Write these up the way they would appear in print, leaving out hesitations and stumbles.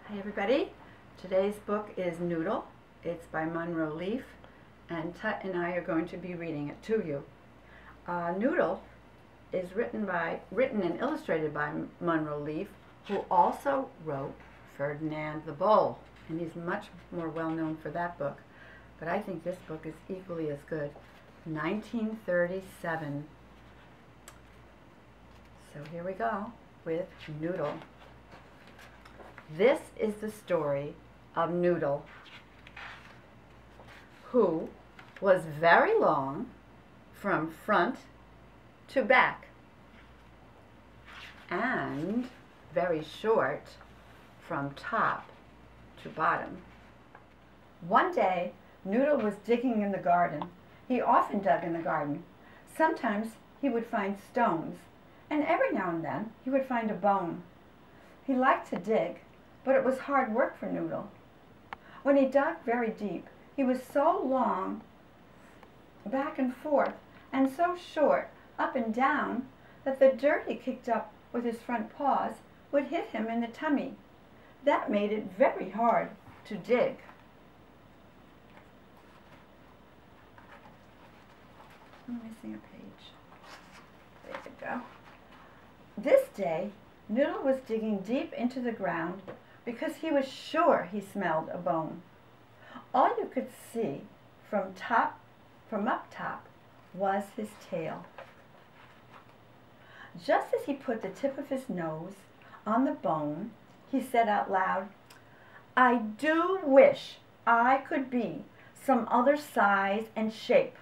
Hi everybody. Today's book is Noodle. It's by Monroe Leaf, and Tut and I are going to be reading it to you. Noodle is written and illustrated by Monroe Leaf, who also wrote Ferdinand the Bull, and he's much more well known for that book. But I think this book is equally as good. 1937. So here we go with Noodle. This is the story of Noodle, who was very long from front to back and very short from top to bottom. One day, Noodle was digging in the garden. He often dug in the garden. Sometimes he would find stones, and every now and then he would find a bone. He liked to dig, but it was hard work for Noodle. When he dug very deep, he was so long back and forth and so short up and down that the dirt he kicked up with his front paws would hit him in the tummy. That made it very hard to dig. I'm missing a page. There we go. This day, Noodle was digging deep into the ground because he was sure he smelled a bone. All you could see from up top was his tail. Just as he put the tip of his nose on the bone, he said out loud, "I do wish I could be some other size and shape.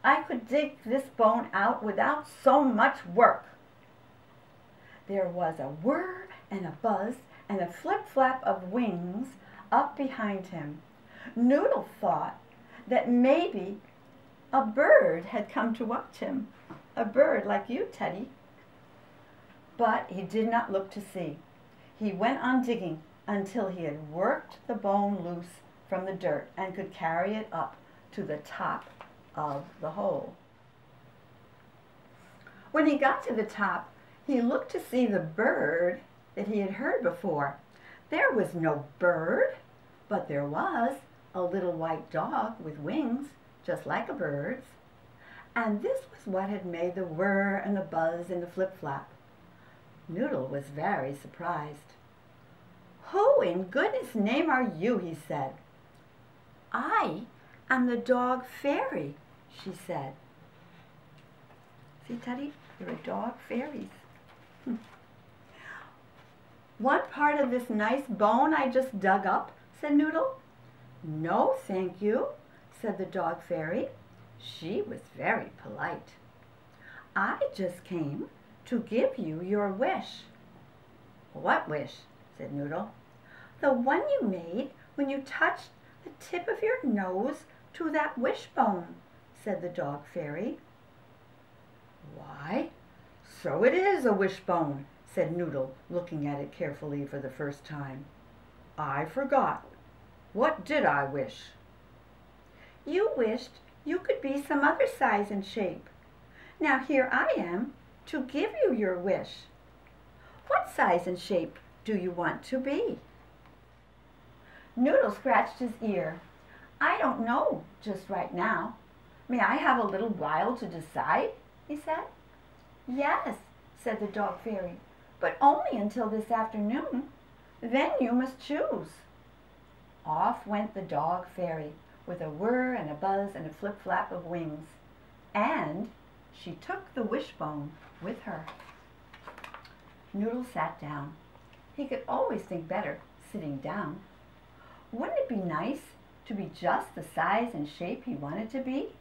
I could dig this bone out without so much work." There was a whir and a buzz and a flip-flap of wings up behind him. Noodle thought that maybe a bird had come to watch him, a bird like you, Teddy. But he did not look to see. He went on digging until he had worked the bone loose from the dirt and could carry it up to the top of the hole. When he got to the top, he looked to see the bird that he had heard before. There was no bird, but there was a little white dog with wings, just like a bird's. And this was what had made the whir and the buzz and the flip-flap. Noodle was very surprised. "Who in goodness' name are you?" he said. "I am the dog fairy," she said. See, Teddy, there are dog fairies. "Want part of this nice bone I just dug up?" said Noodle. "No, thank you," said the dog fairy. She was very polite. "I just came to give you your wish." "What wish?" said Noodle. "The one you made when you touched the tip of your nose to that wishbone," said the dog fairy. "Why, so it is a wishbone," said Noodle, looking at it carefully for the first time. "I forgot. What did I wish?" "You wished you could be some other size and shape. Now here I am to give you your wish. What size and shape do you want to be?" Noodle scratched his ear. "I don't know just right now. May I have a little while to decide?" he said. "Yes," said the dog fairy, "but only until this afternoon. Then you must choose." Off went the dog fairy with a whir and a buzz and a flip-flap of wings. And she took the wishbone with her. Noodle sat down. He could always think better sitting down. Wouldn't it be nice to be just the size and shape he wanted to be?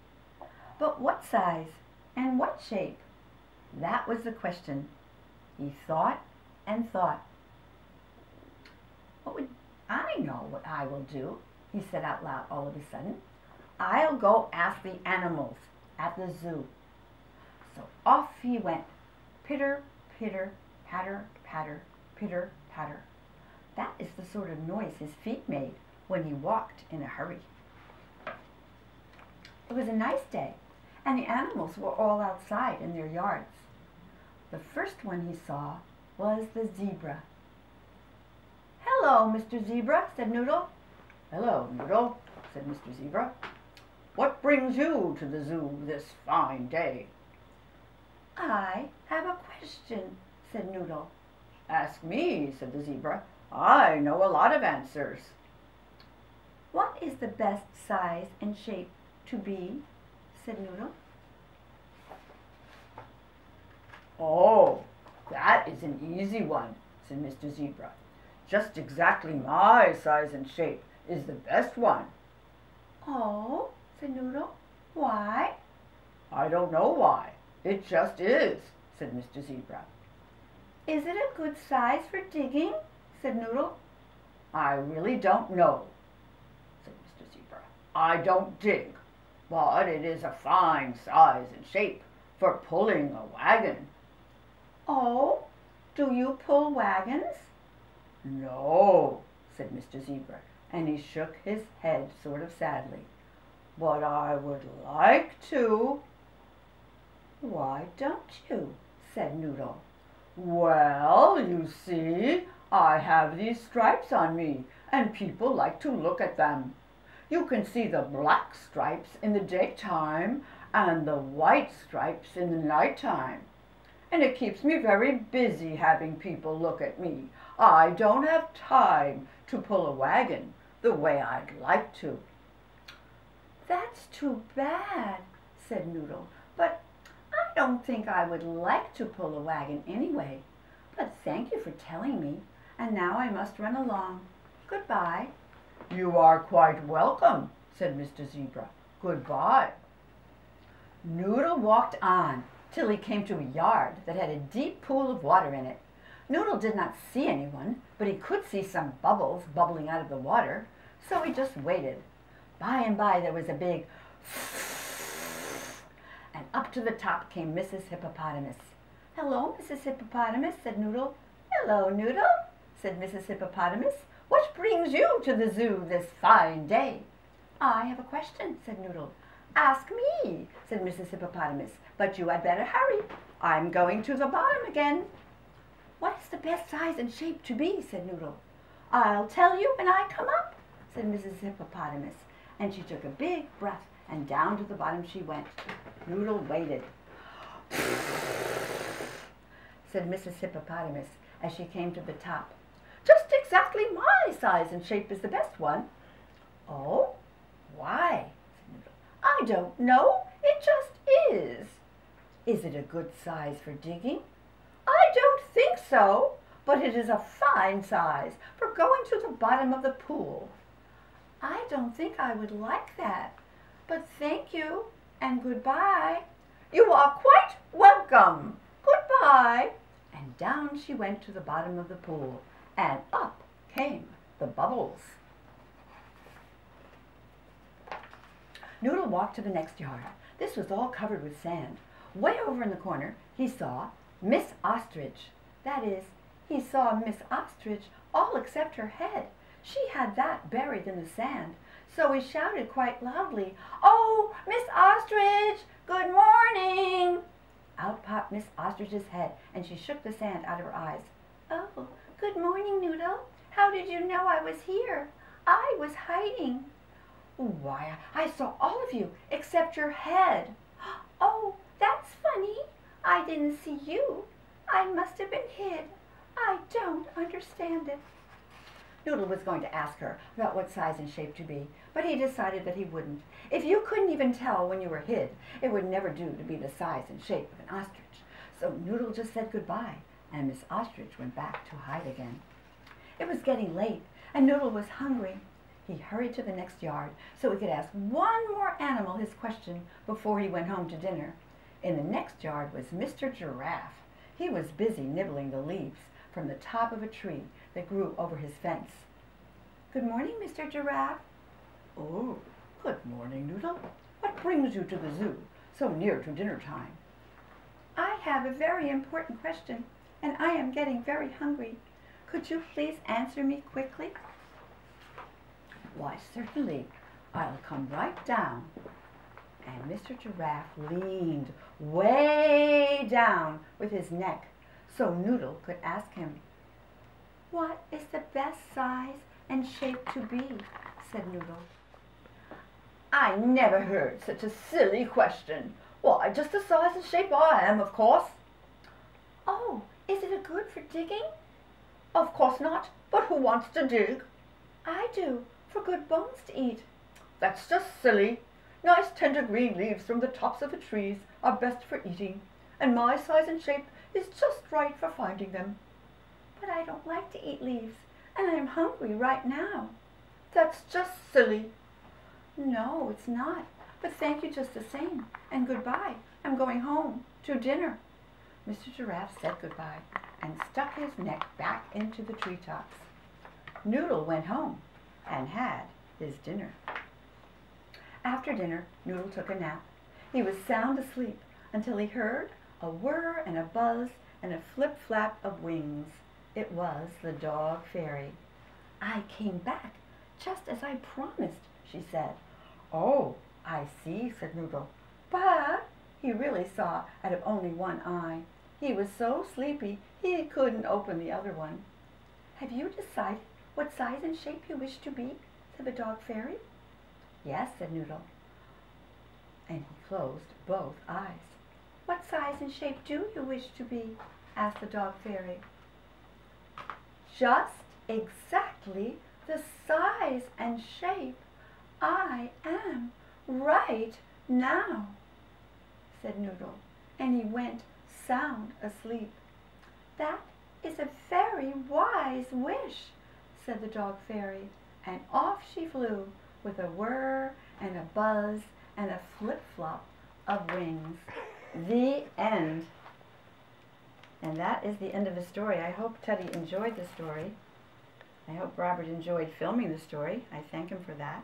But what size and what shape? That was the question. He thought and thought. "I know what I will do," he said out loud all of a sudden. "I'll go ask the animals at the zoo." So off he went. Pitter, pitter, patter, patter, pitter, patter. That is the sort of noise his feet made when he walked in a hurry. It was a nice day, and the animals were all outside in their yards. The first one he saw was the zebra. "Hello, Mr. Zebra," said Noodle. "Hello, Noodle," said Mr. Zebra. "What brings you to the zoo this fine day?" "I have a question," said Noodle. "Ask me," said the zebra. "I know a lot of answers." "What is the best size and shape to be?" said Noodle. "Oh, that is an easy one," said Mr. Zebra. "Just exactly my size and shape is the best one." "Oh," said Noodle. "Why?" "I don't know why. It just is," said Mr. Zebra. "Is it a good size for digging?" said Noodle. "I really don't know," said Mr. Zebra. "I don't dig, but it is a fine size and shape for pulling a wagon." "Oh, do you pull wagons?" "No," said Mr. Zebra, and he shook his head sort of sadly. "But I would like to." "Why don't you?" said Noodle. "Well, you see, I have these stripes on me, and people like to look at them. You can see the black stripes in the daytime and the white stripes in the nighttime. And it keeps me very busy having people look at me. I don't have time to pull a wagon the way I'd like to." "That's too bad," said Noodle. "But I don't think I would like to pull a wagon anyway. But thank you for telling me, and now I must run along. Goodbye." "You are quite welcome," said Mr. Zebra. "Goodbye." Noodle walked on till he came to a yard that had a deep pool of water in it. Noodle did not see anyone, but he could see some bubbles bubbling out of the water, so he just waited. By and by there was a big and up to the top came Mrs. Hippopotamus. "Hello, Mrs. Hippopotamus," said Noodle. "Hello, Noodle," said Mrs. Hippopotamus. "What brings you to the zoo this fine day?" "I have a question," said Noodle. "Ask me," said Mrs. Hippopotamus, "but you had better hurry. I'm going to the bottom again." "What is the best size and shape to be?" said Noodle. "I'll tell you when I come up," said Mrs. Hippopotamus, and she took a big breath, and down to the bottom she went. Noodle waited. Said Mrs. Hippopotamus as she came to the top. "Just exactly my size and shape is the best one." "Oh, why?" said Noodle. "I don't know. It just is." "Is it a good size for digging?" "I don't think so, but it is a fine size for going to the bottom of the pool." "I don't think I would like that, but thank you and goodbye." "You are quite welcome. Goodbye." And down she went to the bottom of the pool, and up came the bubbles. Noodle walked to the next yard. This was all covered with sand. Way over in the corner he saw Miss Ostrich. That is, he saw Miss Ostrich all except her head. She had that buried in the sand. So he shouted quite loudly, "Oh, Miss Ostrich, good morning!" Out popped Miss Ostrich's head, and she shook the sand out of her eyes. "Oh, good morning, Noodle. How did you know I was here? I was hiding." "Why, I saw all of you except your head." "Oh, that's funny. I didn't see you. I must have been hid. I don't understand it." Noodle was going to ask her about what size and shape to be, but he decided that he wouldn't. If you couldn't even tell when you were hid, it would never do to be the size and shape of an ostrich. So Noodle just said goodbye, and Miss Ostrich went back to hide again. It was getting late, and Noodle was hungry. He hurried to the next yard so he could ask one more animal his question before he went home to dinner. In the next yard was Mr. Giraffe. He was busy nibbling the leaves from the top of a tree that grew over his fence. "Good morning, Mr. Giraffe." "Oh, good morning, Noodle. What brings you to the zoo so near to dinner time?" "I have a very important question, and I am getting very hungry. Could you please answer me quickly?" "Why, certainly. I'll come right down." And Mr. Giraffe leaned way down with his neck so Noodle could ask him. What is the best size and shape to be? Said Noodle. I never heard such a silly question. Why, just the size and shape I am, of course. Oh, is it a good for digging? Of course not, but who wants to dig? I do, for good bones to eat. That's just silly. Nice tender green leaves from the tops of the trees are best for eating, and my size and shape is just right for finding them. But I don't like to eat leaves, and I am hungry right now. That's just silly. No, it's not. But thank you just the same, and goodbye. I'm going home to dinner. Mr. Giraffe said goodbye and stuck his neck back into the treetops. Noodle went home and had his dinner. After dinner, Noodle took a nap. He was sound asleep until he heard a whir and a buzz and a flip-flap of wings. It was the dog fairy. I came back just as I promised, she said. Oh, I see, said Noodle. But he really saw out of only one eye. He was so sleepy he couldn't open the other one. Have you decided what size and shape you wish to be? Said the dog fairy. Yes, said Noodle. And he closed both eyes. What size and shape do you wish to be? Asked the dog fairy. Just exactly the size and shape I am right now, said Noodle, and he went sound asleep. That is a very wise wish, said the dog fairy, and off she flew with a whir and a buzz and a flip-flop of wings. The end. And that is the end of the story. I hope Teddy enjoyed the story. I hope Robert enjoyed filming the story. I thank him for that.